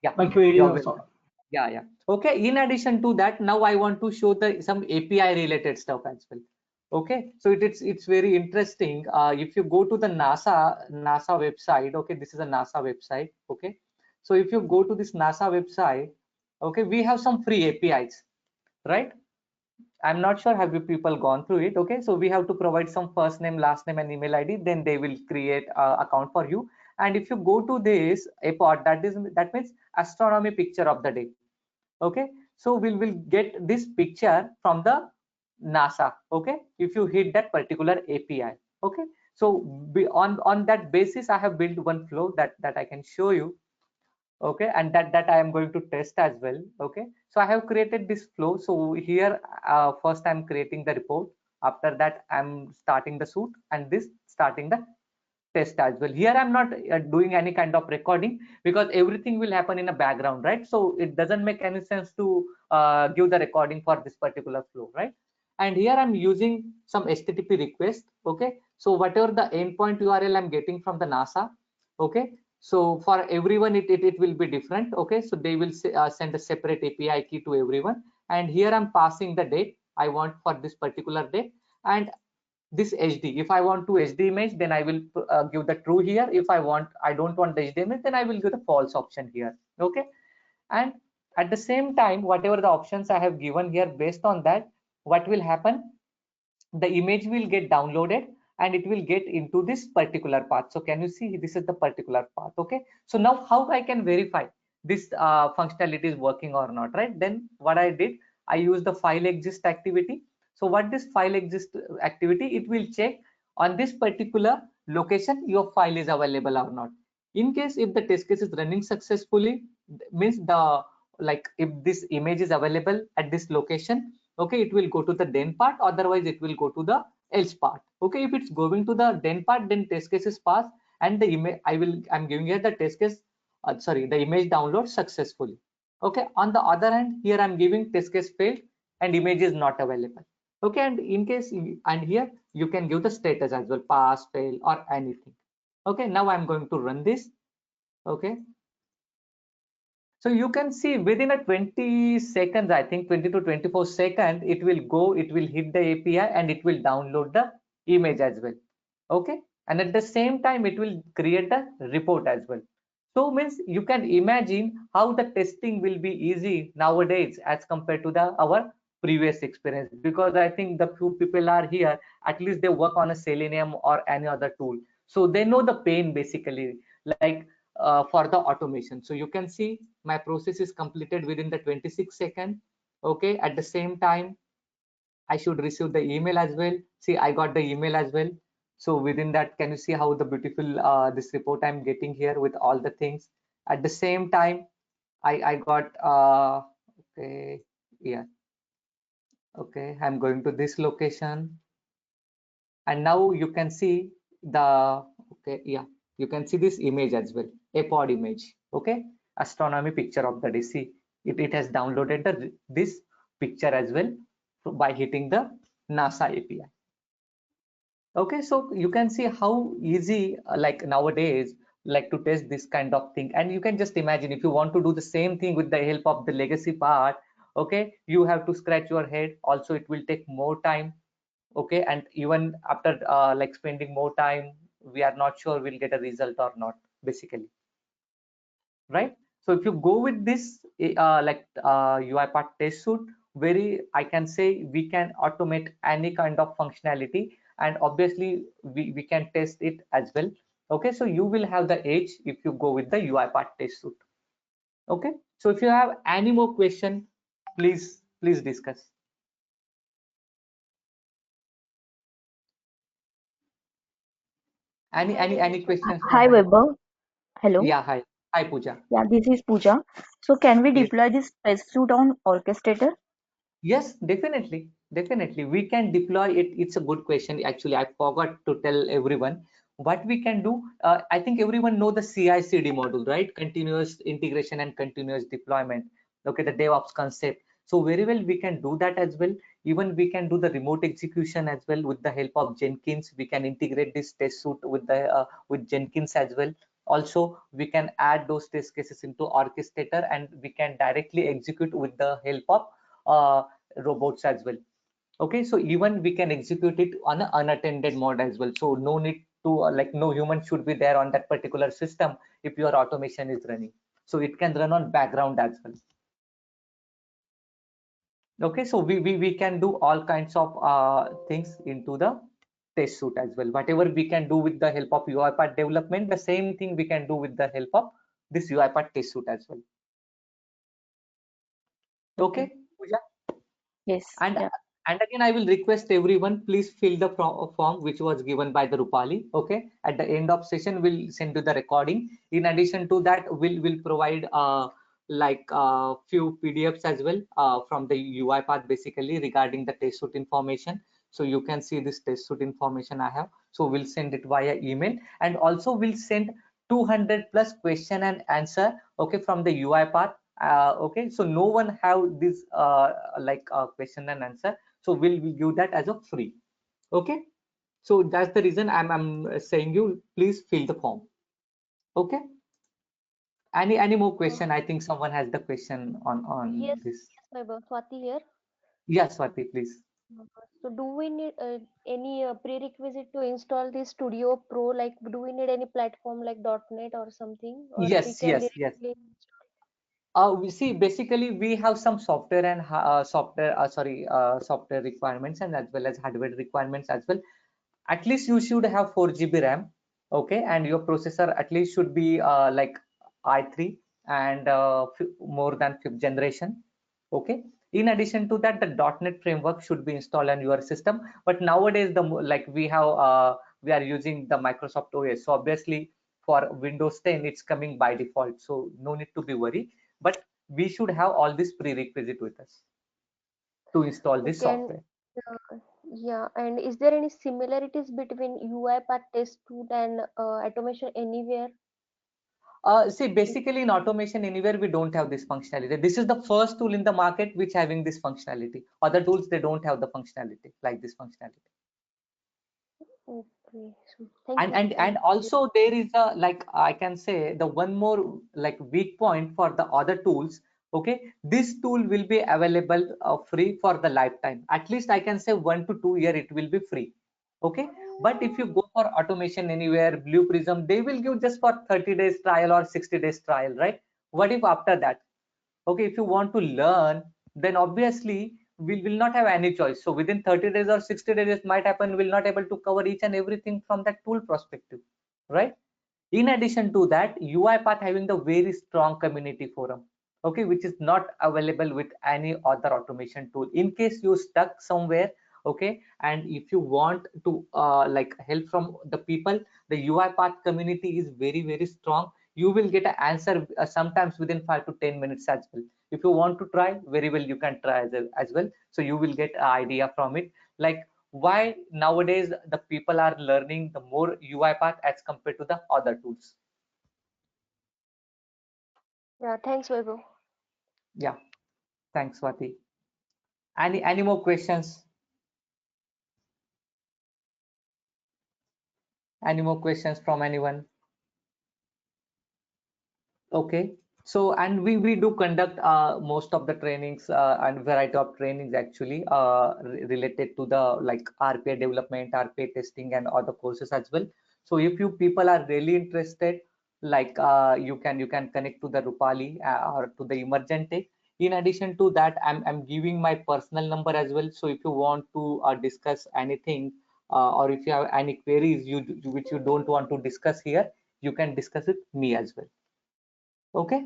yeah, My query you're was welcome. solved. Yeah. Okay. In addition to that, now I want to show the some API related stuff as well. Okay. So it's very interesting. If you go to the NASA website, okay, this is a NASA website. Okay. So if you go to this NASA website, okay, we have some free APIs, right? I'm not sure have you people gone through it. Okay, so we have to provide some first name, last name, and email ID. Then they will create account for you. And if you go to this APOD, that means astronomy picture of the day. Okay, so will get this picture from the NASA. Okay, if you hit that particular API. Okay, so on that basis, I have built one flow that I can show you. Okay, and that I am going to test as well. Okay, so I have created this flow. So here first I'm creating the report. After that I'm starting the suit, and this starting the test as well. Here I'm not doing any kind of recording because everything will happen in a background, right? So it doesn't make any sense to give the recording for this particular flow, right? And here I'm using some HTTP request. Okay, so whatever the endpoint URL I'm getting from the NASA, okay, so for everyone it will be different. Okay, so they will send a separate API key to everyone, and here I'm passing the date I want for this particular date, and this HD. If I want to HD image, then I will give the true here. If I don't want the HD image, then I will give the false option here. Okay, and at the same time, whatever the options I have given here, based on that, what will happen, the image will get downloaded, and it will get into this particular path. So can you see this is the particular path? Okay, so now how I can verify this functionality is working or not, right? Then what I did, I used the file exist activity. So what this file exist activity, it will check on this particular location your file is available or not. In case if the test case is running successfully, means the like if this image is available at this location, okay, it will go to the then part, otherwise it will go to the else part. Okay, if it's going to the then part, then test case is passed, and the image I'm giving here the test case sorry, the image download successfully. Okay, on the other hand, here I'm giving test case failed and image is not available. Okay, and in case, and here you can give the status as well, pass, fail, or anything. Okay, now I'm going to run this. Okay, so you can see within a 20 seconds, I think 20 to 24 seconds, it will go, it will hit the API and it will download the image as well. Okay, and at the same time, it will create a report as well. So means you can imagine how the testing will be easy nowadays as compared to the our previous experience, because I think the few people are here, at least they work on a Selenium or any other tool. So they know the pain basically, like for the automation. So you can see my process is completed within the 26 seconds. Okay, at the same time, I should receive the email as well. See, I got the email as well. So within that, can you see how the beautiful this report I'm getting here with all the things? At the same time, I got okay, yeah, okay, I'm going to this location, and now you can see the okay, yeah, you can see this image as well, a pod image. Okay, astronomy picture of the day. See, it has downloaded this picture as well by hitting the NASA API. Okay, so you can see how easy like nowadays, like to test this kind of thing. And you can just imagine if you want to do the same thing with the help of the legacy part, okay, you have to scratch your head. Also, it will take more time. Okay, and even after like spending more time, we are not sure we'll get a result or not, basically, right? So if you go with this UiPath test suite, very I can say we can automate any kind of functionality, and obviously we can test it as well. Okay, so you will have the edge if you go with the UiPath test suite. Okay, so if you have any more question, please discuss. Any questions from Hi, my? Weber. Hello. Yeah, hi Pooja. Yeah, this is Pooja. So, can we Yes. deploy this test suite on Orchestrator? Yes, definitely. Definitely. We can deploy it. It's a good question. Actually, I forgot to tell everyone what we can do. I think everyone know the CI/CD module, right? Continuous integration and continuous deployment. Okay, the DevOps concept. So very well, we can do that as well. Even we can do the remote execution as well with the help of Jenkins. We can integrate this test suite with the with Jenkins as well. Also, we can add those test cases into Orchestrator, and we can directly execute with the help of uh, robots as well. Okay, so even we can execute it on an unattended mode as well. So no need to like no human should be there on that particular system if your automation is running. So it can run on background as well. Okay, so we can do all kinds of things into the test suite as well. Whatever we can do with the help of UiPath development, the same thing we can do with the help of this UiPath test suite as well. Okay, Pooja? Yes. And Yeah. and again, I will request everyone, please fill the form which was given by the Rupali. Okay, at the end of session, we'll send you the recording. In addition to that, we'll provide like few PDFs as well from the UiPath basically regarding the test suite information. So you can see this test suite information I have. So we'll send it via email, and also we'll send 200 plus question and answer. Okay, from the UiPath. Okay, so no one have this question and answer, so we'll give that as a free. Okay, so that's the reason I'm saying you please fill the form. Okay, any more question? I think someone has the question on Yes, this. yes, Vaibhav. Swati here. Yes, Swati, please. So, do we need any prerequisite to install the Studio Pro? Like, do we need any platform like .NET or something, or we Yes, can yes. directly? We see basically we have some software and software requirements, and as well as hardware requirements as well. at least you should have 4 GB RAM, okay, and your processor at least should be like i3 and more than 5th generation, okay. In addition to that, the .NET framework should be installed on your system. But nowadays, like we are using the Microsoft OS, so obviously for Windows 10 it's coming by default, so no need to be worried. But we should have all this prerequisite with us to install this Okay, and software. yeah, and is there any similarities between UiPath Test Suite and Automation Anywhere? See, basically in Automation Anywhere, we don't have this functionality. This is the first tool in the market which having this functionality. Other tools, they don't have the functionality like this functionality. Okay, so thank you. And also there is a, like I can say, the one more like weak point for the other tools. Okay, this tool will be available free for the lifetime. At least I can say 1 to 2 year it will be free. Okay, but if you go for Automation Anywhere, Blue Prism, they will give just for 30 days trial or 60 days trial, right? What if after that? Okay, if you want to learn, then obviously we will not have any choice. So within 30 days or 60 days, it might happen we'll not able to cover each and everything from that tool perspective, right? In addition to that, UiPath having the very strong community forum, okay, which is not available with any other automation tool. In case you stuck somewhere, okay, and if you want to like help from the people, the UiPath community is very strong. You will get an answer sometimes within 5 to 10 minutes as well. If you want to try, very well you can try as well. So you will get an idea from it, like why nowadays the people are learning the more UiPath as compared to the other tools. Yeah, thanks, Vaibhav. Yeah, thanks, Swati. Any more questions? Any more questions from anyone? Okay. So, and we do conduct most of the trainings and variety of trainings actually related to the like RPA development, RPA testing, and other courses as well. So if you people are really interested, like you can connect to the Rupali or to the Emergent Tech. In addition to that, I'm giving my personal number as well. So if you want to discuss anything or if you have any queries which you don't want to discuss here, you can discuss with me as well. Okay,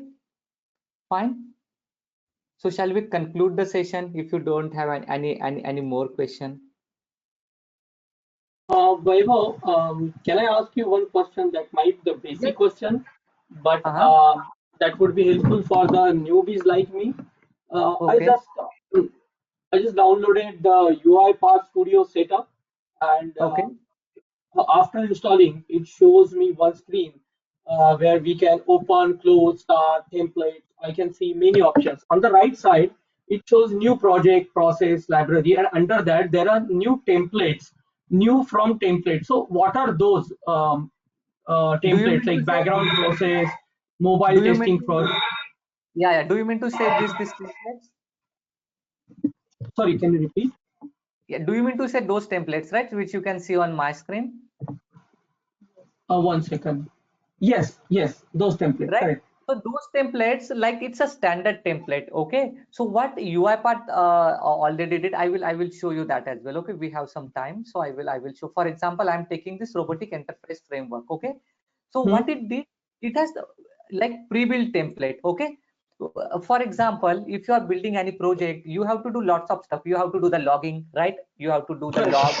fine. So shall we conclude the session if you don't have any more question? Vaibhav, can I ask you one question that might be the Yes. basic question, but Uh-huh. that would be helpful for the newbies like me? Uh, I Okay. just I just downloaded the UiPath Studio setup, and Okay. after installing, it shows me one screen where we can open, close, start, templates. I can see many options. On the right side, it shows new project, process, library, and under that there are new templates, new from templates. So what are those Do you templates mean to like say? background process, mobile Do you mean testing to? for? Yeah. Do you mean to say this templates? Sorry, can you repeat? Yeah. Do you mean to say those templates, right? Which you can see on my screen, 1 second. Yes, those templates. right? Correct. So those templates, like it's a standard template. Okay. So what UiPath already did, I will show you that as well. Okay. We have some time, so I will show. For example, I'm taking this robotic enterprise framework. Okay. So Hmm? what it did, it has like pre-built template. Okay. For example, if you are building any project, you have to do lots of stuff. You have to do the logging, right? You have to do the Correct. log,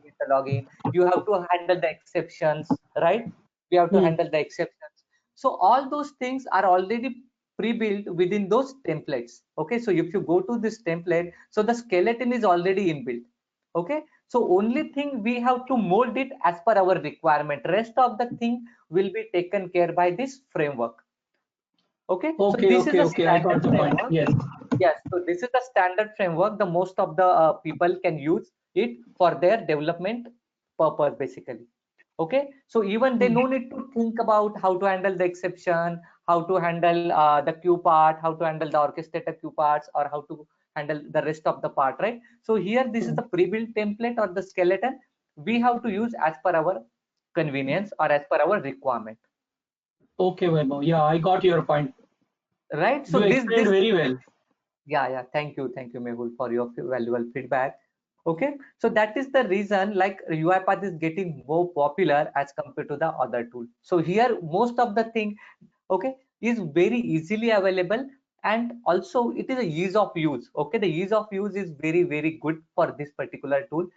the logging. You have to handle the exceptions, right? You have to Hmm. handle the exceptions. So all those things are already pre-built within those templates. Okay. So if you go to this template, so the skeleton is already inbuilt. Okay. So only thing we have to mold it as per our requirement. Rest of the thing will be taken care by this framework. Okay, so Okay, this is okay, a okay. I got standard the point. framework. Yes. Yes, so this is the standard framework. The most of the people can use it for their development purpose, basically. Okay, so even they Hmm. no need to think about how to handle the exception, how to handle the queue part, how to handle the orchestrator queue parts, or how to handle the rest of the part, right? So here, this is the pre-built template or the skeleton we have to use as per our convenience or as per our requirement, Okay, Vaibhav. Yeah, I got your point. right? So You this explained very well. yeah, thank you, Mehul, for your valuable feedback. Okay, so that is the reason like UiPath is getting more popular as compared to the other tool. So here most of the thing, okay, is very easily available, and also it is a ease of use. Okay, the ease of use is very good for this particular tool.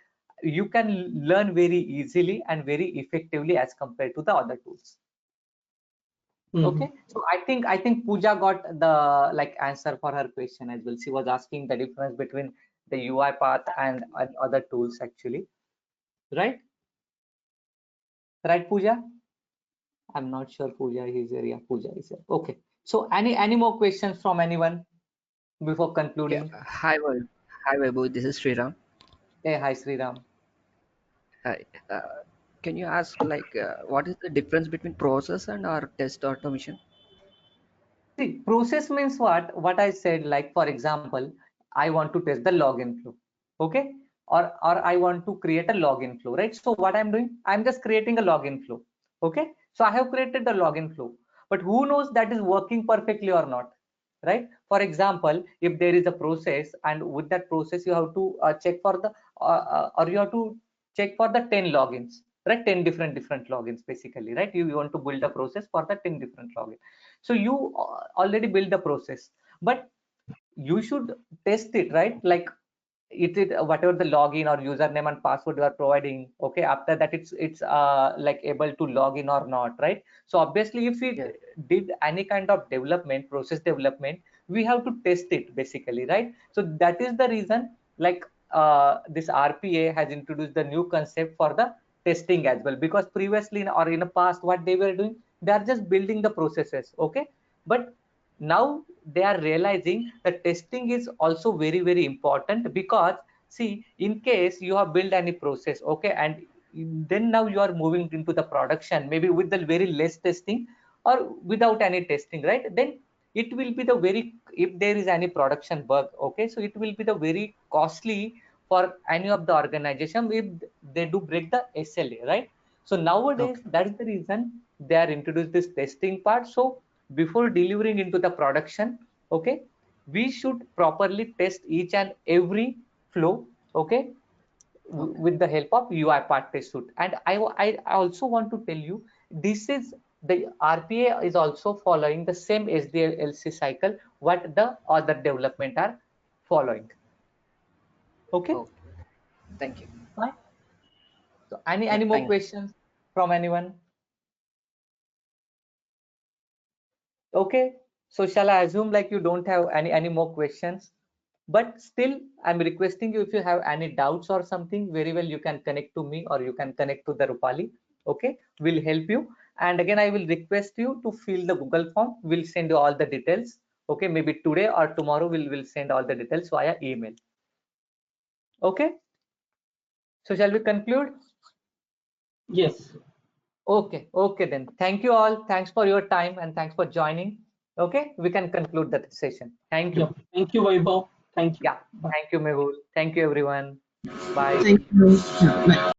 You can learn very easily and very effectively as compared to the other tools. Okay, so I think Pooja got the like answer for her question as well. She was asking the difference between the UiPath and other tools actually, right? Right, Pooja? I'm not sure Pooja is here. Yeah, Pooja is here. Okay, so any more questions from anyone before Yeah. concluding? Hi, Vaibhav. This is Sriram. Hey, hi Sriram. Hi. Can you ask what is the difference between process and our test automation? See, process means what? What I said, like for example, I want to test the login flow, okay? Or I want to create a login flow, right? So what I'm doing, I'm just creating a login flow, okay? So I have created the login flow, but who knows that is working perfectly or not, right? For example, if there is a process, and with that process you have to check for the or you have to check for the 10 logins, right? 10 different logins basically, right? You want to build a process for the 10 different logins. So you already build the process, but you should test it, right? Like it is whatever the login or username and password you are providing, okay, after that it's like able to log in or not, right? So obviously if we Yeah. did any kind of development, process development, we have to test it basically, right? So that is the reason like this RPA has introduced the new concept for the testing as well, because previously or in the past what they were doing, they are just building the processes, okay, but now they are realizing that testing is also very important, because see, in case you have built any process, okay, and then now you are moving into the production maybe with the very less testing or without any testing, right? Then it will be the very, if there is any production bug, okay, so it will be the very costly for any of the organization if they do break the SLA, right? So nowadays Okay. that is the reason they are introduced this testing part. So before delivering into the production, okay, we should properly test each and every flow, okay, Okay. with the help of UiPath Test Suite. And I also want to tell you, this is the RPA is also following the same SDLC cycle what the other development are following. Okay, Okay. Thank you. fine. So Yeah. any more Thank you. questions from anyone? Okay, so shall I assume like you don't have any more questions? But still, I'm requesting you, if you have any doubts or something, very well you can connect to me or you can connect to the Rupali. Okay, we'll help you. And again, I will request you to fill the Google form. We'll send you all the details. Okay, maybe today or tomorrow we'll send all the details via email. Okay, so shall we conclude? Yes. Okay, okay then. Thank you all. Thanks for your time and thanks for joining. Okay, we can conclude the session. Thank you. Yep. Thank you, Vaibhav. Thank you. Yeah, Bye. thank you, Mehul. Thank you, everyone. Bye. Thank you. Yeah, bye.